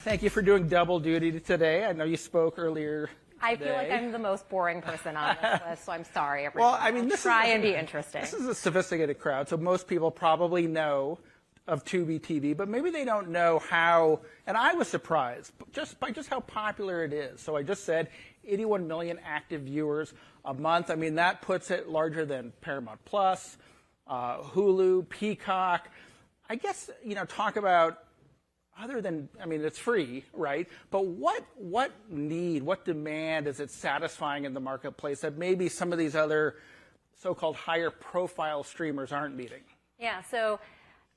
Thank you for doing double duty today. I know you spoke earlier. I feel like I'm the most boring person on this list, so I'm sorry, everyone. Well, I mean, try and be interesting. This is a sophisticated crowd, so most people probably know of Tubi TV, but maybe they don't know how, and I was surprised by just how popular it is. So I just said 81 million active viewers a month. I mean, that puts it larger than Paramount Plus, Hulu, Peacock. I guess, talk about, other than, I mean, it's free, right? But what demand is it satisfying in the marketplace that maybe some of these other so-called higher profile streamers aren't meeting? Yeah, so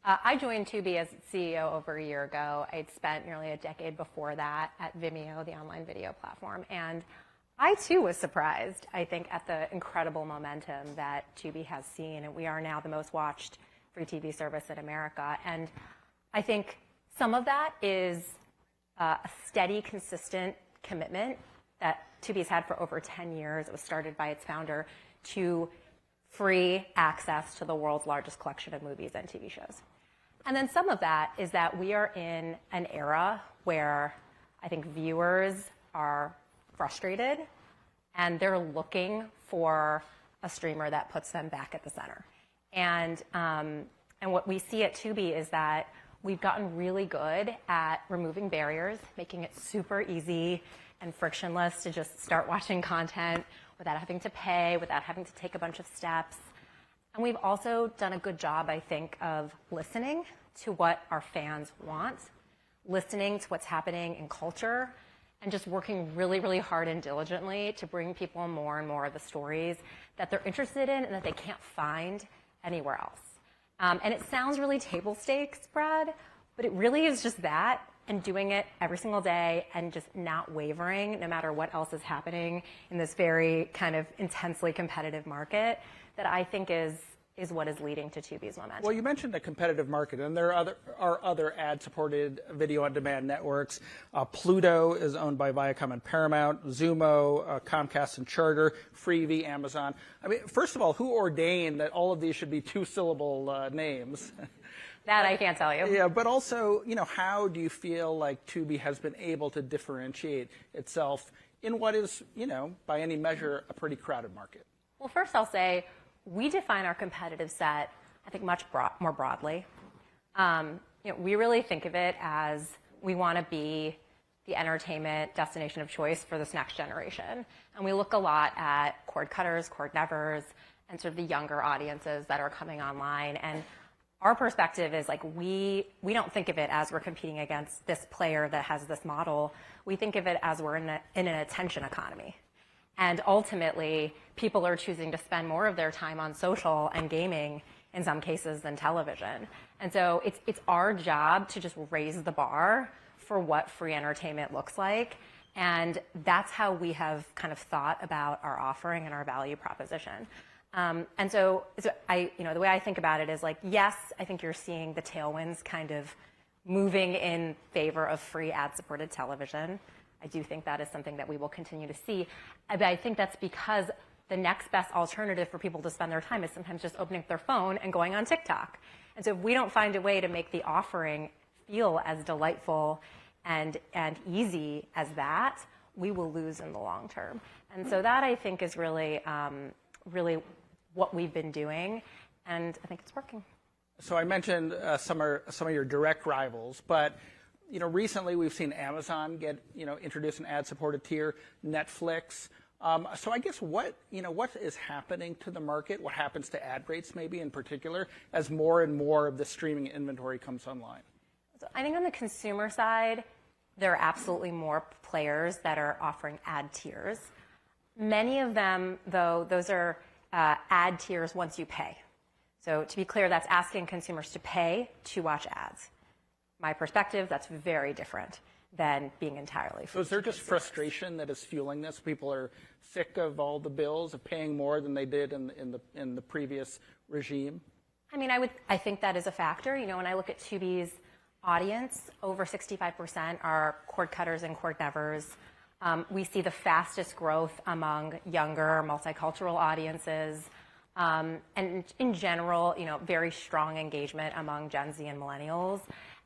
I joined Tubi as CEO over a year ago. I'd spent nearly a decade before that at Vimeo, the online video platform. And I, too, was surprised, I think, at the incredible momentum that Tubi has seen. And we are now the most watched free TV service in America. And I think some of that is a steady, consistent commitment that Tubi's had for over 10 years. It was started by its founder to free access to the world's largest collection of movies and TV shows. And then some of that is that we are in an era where I think viewers are frustrated and they're looking for a streamer that puts them back at the center. And what we see at Tubi is that we've gotten really good at removing barriers, making it super easy and frictionless to just start watching content without having to pay, without having to take a bunch of steps. And we've also done a good job, I think, of listening to what our fans want, listening to what's happening in culture, and just working really, really hard and diligently to bring people more and more of the stories that they're interested in and that they can't find anywhere else. And it sounds really table stakes, Brad, but it really is just that, and doing it every single day and just not wavering no matter what else is happening in this very kind of intensely competitive market that I think is what is leading to Tubi's momentum. Well, you mentioned a competitive market, and there are other ad-supported video-on-demand networks. Pluto is owned by Viacom and Paramount, Xumo, Comcast and Charter, Freevee, Amazon. I mean, first of all, who ordained that all of these should be two-syllable names? That I can't tell you. Yeah, but also, how do you feel like Tubi has been able to differentiate itself in what is, by any measure, a pretty crowded market? Well, first I'll say we define our competitive set, I think, much more broadly. We really think of it as we want to be the entertainment destination of choice for this next generation. And we look a lot at cord cutters, cord nevers, and sort of the younger audiences that are coming online. And our perspective is like we don't think of it as we're competing against this player that has this model. We think of it as we're in an attention economy. And ultimately, people are choosing to spend more of their time on social and gaming in some cases than television. And so it's our job to just raise the bar for what free entertainment looks like. And that's how we have kind of thought about our offering and our value proposition. And so the way I think about it is like, yes, I think you're seeing the tailwinds kind of moving in favor of free ad-supported television. I do think that is something that we will continue to see. But I think that's because the next best alternative for people to spend their time is sometimes just opening up their phone and going on TikTok. And so if we don't find a way to make the offering feel as delightful and easy as that, we will lose in the long term. And so that, I think, is really what we've been doing, and I think it's working. So I mentioned some of your direct rivals, but recently we've seen Amazon get, introduce an ad-supported tier, Netflix. So I guess what is happening to the market? What happens to ad rates, maybe in particular, as more and more of the streaming inventory comes online? So I think on the consumer side, there are absolutely more players that are offering ad tiers. Many of them, though, those are ad tiers once you pay. So to be clear, that's asking consumers to pay to watch ads. My perspective, that's very different than being entirely free. So is there just frustration that is fueling this? People are sick of all the bills, of paying more than they did in the previous regime? I mean, I think that is a factor. When I look at Tubi's audience, over 65% are cord cutters and cord nevers. We see the fastest growth among younger multicultural audiences. And in general, very strong engagement among Gen Z and millennials.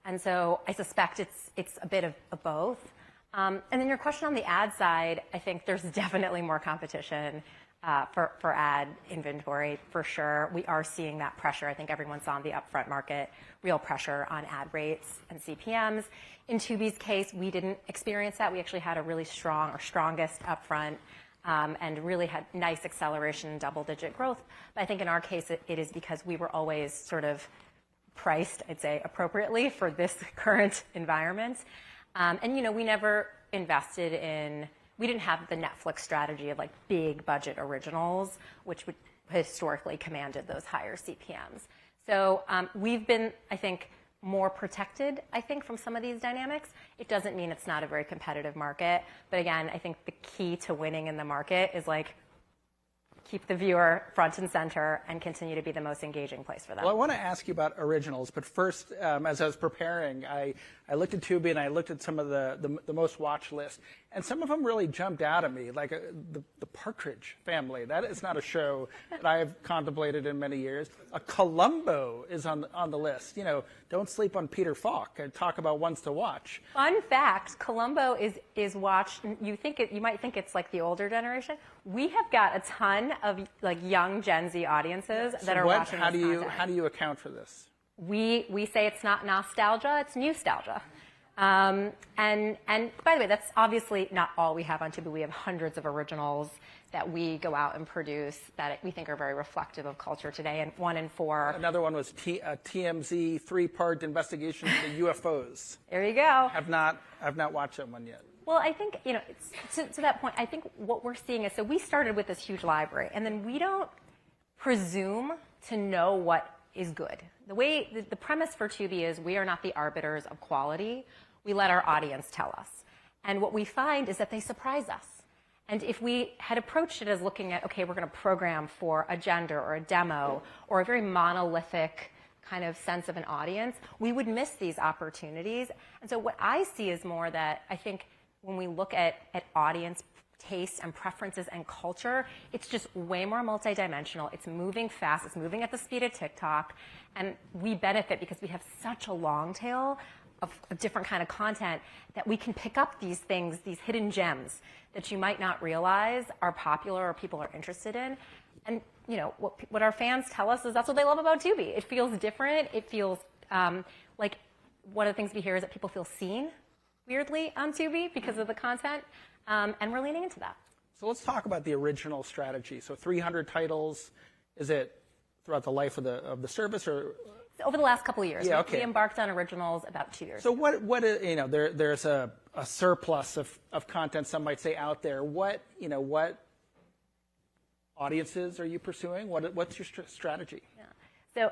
And so I suspect it's a bit of both. And then your question on the ad side, I think there's definitely more competition for ad inventory, for sure. We are seeing that pressure. I think everyone saw in the upfront market real pressure on ad rates and CPMs. In Tubi's case, we didn't experience that. We actually had a really strong, or strongest upfront, and really had nice acceleration and double-digit growth. But I think in our case, it is because we were always sort of priced, I'd say, appropriately for this current environment. And, you know, we never invested in, we didn't have the Netflix strategy of like big budget originals, which would historically commanded those higher CPMs. So we've been, I think, more protected, I think, from some of these dynamics. It doesn't mean it's not a very competitive market. But again, I think the key to winning in the market is like keep the viewer front and center and continue to be the most engaging place for them. Well, I want to ask you about originals, but first, as I was preparing, I looked at Tubi and I looked at some of the most watched lists, and some of them really jumped out at me, like the Partridge Family. That is not a show that I have contemplated in many years. Columbo is on the list. You know, don't sleep on Peter Falk. And talk about ones to watch. Fun fact: Columbo is watched. You might think it's like the older generation. We have got a ton of like young Gen Z audiences that are watching this content. How do you account for this? We say it's not nostalgia, it's nostalgia. And by the way, that's obviously not all we have on Tubi. We have hundreds of originals that we go out and produce that we think are very reflective of culture today. And 1 in 4. Another one was TMZ 3-part investigation into UFOs. There you go. I've not watched that one yet. Well, I think, you know, to that point, I think what we're seeing is, so we started with this huge library, and then we don't presume to know what is good. The premise for Tubi is we are not the arbiters of quality. We let our audience tell us. And what we find is that they surprise us. And if we had approached it as looking at, okay, we're going to program for a gender or a demo or a very monolithic kind of sense of an audience, we would miss these opportunities. And so what I see is more that I think when we look at audience tastes and preferences and culture, it's just way more multidimensional. It's moving fast. It's moving at the speed of TikTok. And we benefit because we have such a long tail of different kind of content that we can pick up these things, these hidden gems that you might not realize are popular or people are interested in. And, you know, what our fans tell us is that's what they love about Tubi. It feels different. It feels like one of the things we hear is that people feel seen, weirdly, on Tubi because of the content. And we're leaning into that. So let's talk about the original strategy. So 300 titles, is it throughout the life of the service, or over the last couple of years? Yeah, okay. We embarked on originals about 2 years. So what is, you know, there's a surplus of content, some might say, out there. What audiences are you pursuing? What's your strategy? Yeah. So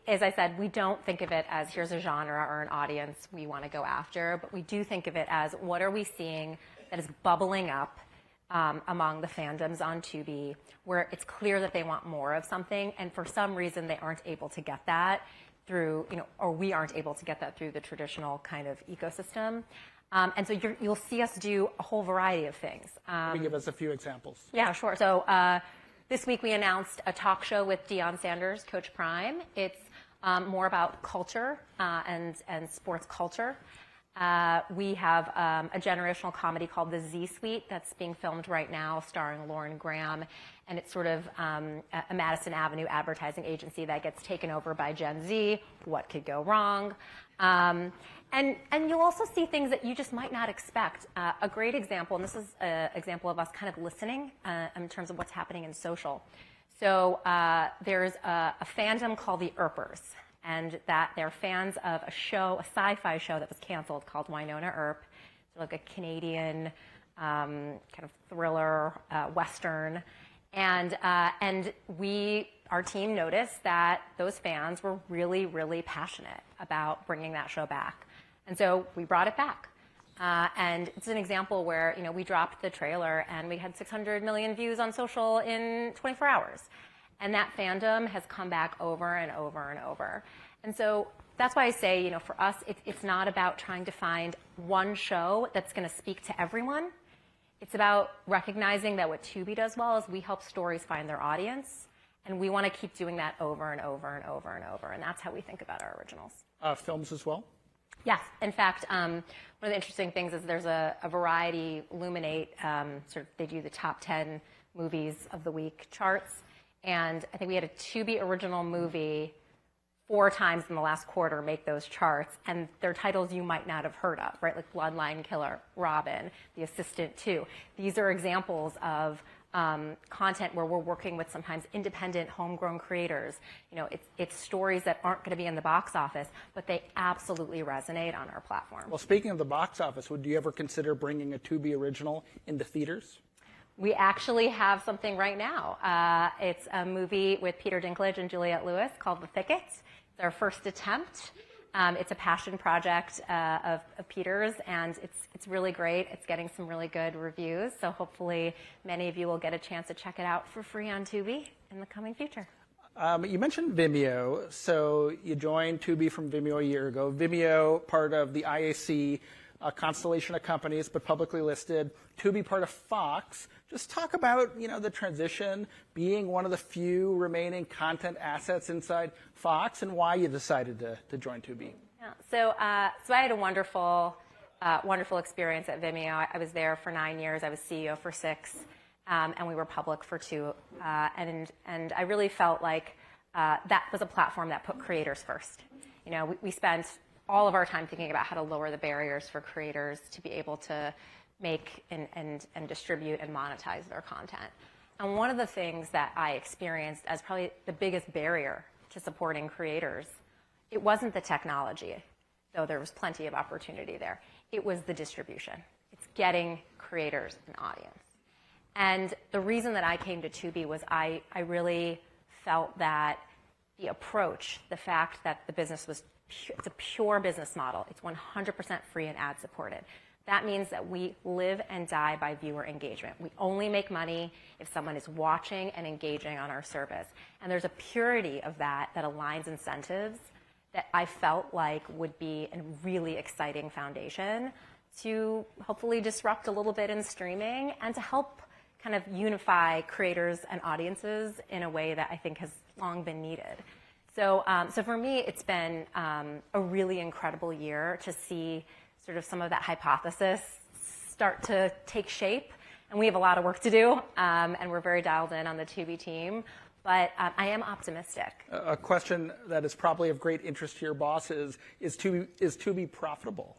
as I said, we don't think of it as here's a genre or an audience we want to go after, but we do think of it as what are we seeing that is bubbling up among the fandoms on Tubi, where it's clear that they want more of something, and for some reason they aren't able to get that through, you know, or we aren't able to get that through the traditional kind of ecosystem. And so you'll see us do a whole variety of things. Can you give us a few examples? Yeah, sure. So this week we announced a talk show with Deion Sanders, Coach Prime. It's more about culture and sports culture. We have a generational comedy called The Z-Suite that's being filmed right now, starring Lauren Graham, and it's sort of a Madison Avenue advertising agency that gets taken over by Gen Z. What could go wrong? And you'll also see things that you just might not expect. A great example, and this is an example of us kind of listening in terms of what's happening in social. So there's a fandom called the Earpers, and that they're fans of a sci-fi show that was canceled called Winona Earp. It's like a Canadian kind of thriller Western. And our team noticed that those fans were really, really passionate about bringing that show back. And so we brought it back. And it's an example where, you know, we dropped the trailer and we had 600 million views on social in 24 hours. And that fandom has come back over and over and over. And so that's why I say, you know, for us, it's not about trying to find one show that's going to speak to everyone. It's about recognizing that what Tubi does well is we help stories find their audience. And we want to keep doing that over and over and over and over. And that's how we think about our originals. Films as well? Yes. In fact, one of the interesting things is there's a Variety Illuminate, they do the top 10 movies of the week charts. And I think we had a Tubi original movie 4 times in the last quarter make those charts, and they're titles you might not have heard of, right? Like Bloodline Killer, Robin, The Assistant 2. These are examples of content where we're working with sometimes independent, homegrown creators. It's stories that aren't going to be in the box office, but they absolutely resonate on our platform. Well, speaking of the box office, would you ever consider bringing a Tubi original into theaters? We actually have something right now. It's a movie with Peter Dinklage and Juliette Lewis called The Thicket. It's our first attempt. It's a passion project of Peter's, and it's really great. It's getting some really good reviews, so hopefully many of you will get a chance to check it out for free on Tubi in the coming future. You mentioned Vimeo. So you joined Tubi from Vimeo a year ago. Vimeo, part of the IAC constellation of companies, but publicly listed. Tubi, part of Fox. Just talk about the transition, being one of the few remaining content assets inside Fox, and why you decided to join Tubi. Yeah. So I had a wonderful experience at Vimeo. I was there for 9 years. I was CEO for 6, and we were public for 2. And I really felt like that was a platform that put creators first. We spent all of our time thinking about how to lower the barriers for creators to be able to make and distribute and monetize their content. And one of the things that I experienced as probably the biggest barrier to supporting creators, it wasn't the technology, though there was plenty of opportunity there. It was the distribution. It's getting creators an audience. And the reason that I came to Tubi was I really felt that the approach, the fact that the business was it's a pure business model. It's 100% free and ad supported. That means that we live and die by viewer engagement. We only make money if someone is watching and engaging on our service. And there's a purity of that aligns incentives that I felt like would be a really exciting foundation to hopefully disrupt a little bit in streaming and to help kind of unify creators and audiences in a way that I think has long been needed. So for me, it's been a really incredible year to see sort of some of that hypothesis start to take shape. And we have a lot of work to do, and we're very dialed in on the Tubi team. But I am optimistic. A question that is probably of great interest to your bosses is Tubi profitable?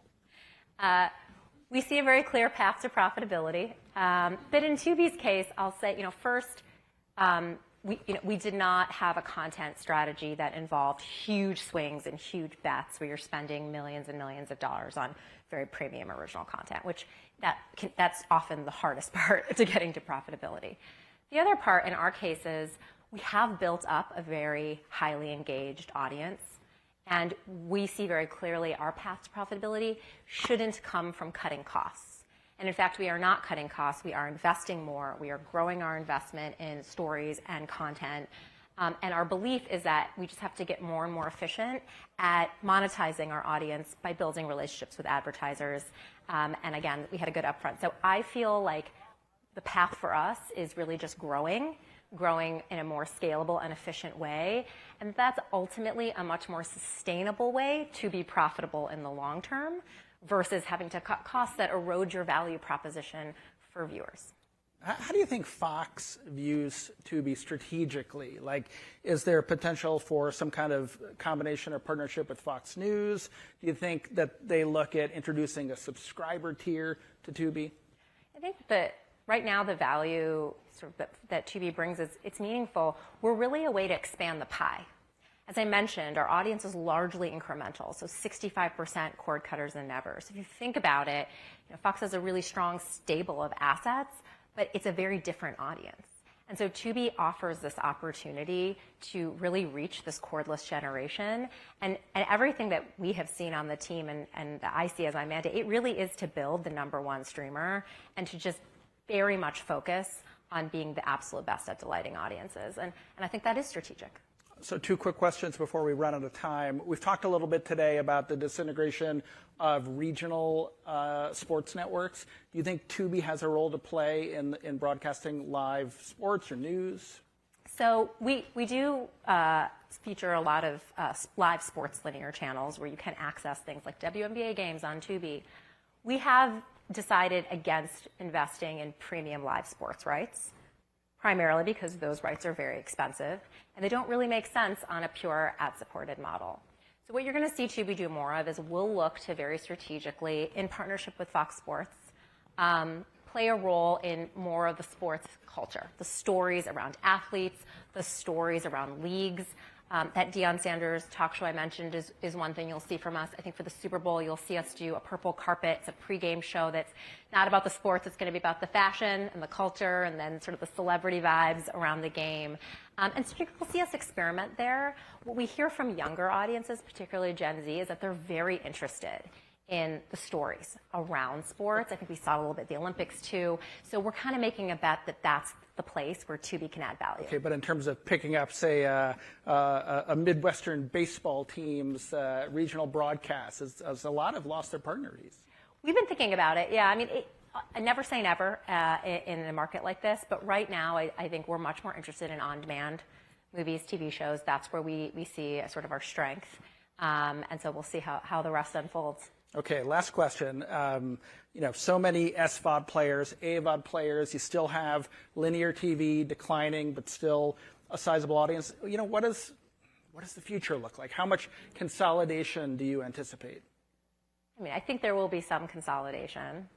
We see a very clear path to profitability. But in Tubi's case, I'll say, first, we did not have a content strategy that involved huge swings and huge bets where you're spending millions and millions of dollars on very premium original content, which that's often the hardest part to getting to profitability. The other part in our case is we have built up a very highly engaged audience, and we see very clearly our path to profitability shouldn't come from cutting costs. And in fact, we are not cutting costs. We are investing more. We are growing our investment in stories and content. And our belief is that we just have to get more and more efficient at monetizing our audience by building relationships with advertisers. And again, we had a good upfront. So I feel like the path for us is really just growing in a more scalable and efficient way. And that's ultimately a much more sustainable way to be profitable in the long term versus having to cut costs that erode your value proposition for viewers. How do you think Fox views Tubi strategically? Like, is there potential for some kind of combination or partnership with Fox News? Do you think that they look at introducing a subscriber tier to Tubi? I think that right now the value that Tubi brings is it's meaningful. We're really a way to expand the pie. As I mentioned, our audience is largely incremental, so 65% cord cutters and nevers. If you think about it, Fox has a really strong stable of assets, but it's a very different audience. And so Tubi offers this opportunity to really reach this cordless generation. And everything that we have seen on the team and that I see as my mandate, it really is to build the #1 streamer and to just very much focus on being the absolute best at delighting audiences. And I think that is strategic. So 2 quick questions before we run out of time. We've talked a little bit today about the disintegration of regional sports networks. Do you think Tubi has a role to play in broadcasting live sports or news? So we do feature a lot of live sports linear channels where you can access things like WNBA games on Tubi. We have decided against investing in premium live sports rights, primarily because those rights are very expensive, and they don't really make sense on a pure ad-supported model. So what you're going to see Tubi do more of is we'll look to very strategically, in partnership with Fox Sports, play a role in more of the sports culture, the stories around athletes, the stories around leagues. That Deion Sanders talk show I mentioned is one thing you'll see from us. I think for the Super Bowl, you'll see us do a purple carpet. It's a pregame show that's not about the sports. It's going to be about the fashion and the culture and then sort of the celebrity vibes around the game. And so you'll see us experiment there. What we hear from younger audiences, particularly Gen Z, is that they're very interested in the stories around sports. I think we saw it a little bit at the Olympics too. So we're kind of making a bet that that's the place where Tubi can add value. Okay, but in terms of picking up, say, a Midwestern baseball team's regional broadcast, as a lot have lost their partners. We've been thinking about it, yeah. I mean, I never say never in a market like this, but right now I think we're much more interested in on-demand movies, TV shows. That's where we see sort of our strength. And so we'll see how the rest unfolds. Okay, last question. So many SVOD players, AVOD players. You still have linear TV declining, but still a sizable audience. What does the future look like? How much consolidation do you anticipate? I mean, I think there will be some consolidation,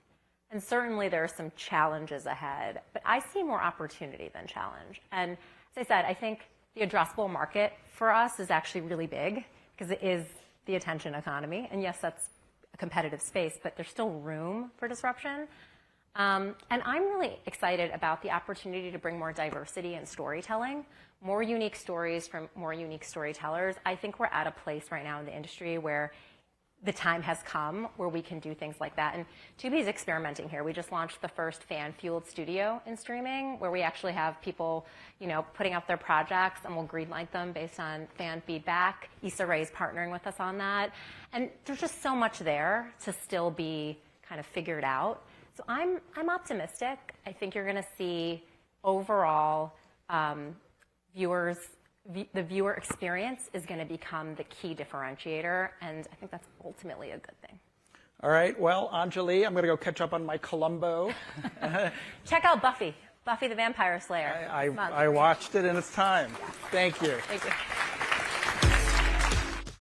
and certainly there are some challenges ahead. But I see more opportunity than challenge. And as I said, I think the addressable market for us is actually really big because it is the attention economy. And yes, that's a competitive space, but there's still room for disruption. And I'm really excited about the opportunity to bring more diversity in storytelling, more unique stories from more unique storytellers. I think we're at a place right now in the industry where the time has come where we can do things like that. And Tubi is experimenting here. We just launched the first fan-fueled studio in streaming, where we actually have people, putting out their projects, and we'll greenlight them based on fan feedback. Issa Rae's partnering with us on that. And there's just so much there to still be kind of figured out. So I'm optimistic. I think you're going to see overall the viewer experience is going to become the key differentiator, and I think that's ultimately a good thing. All right. Well, Anjali, I'm going to go catch up on my Columbo. Check out Buffy the Vampire Slayer. I watched it in its time. Yeah. Thank you. Thank you.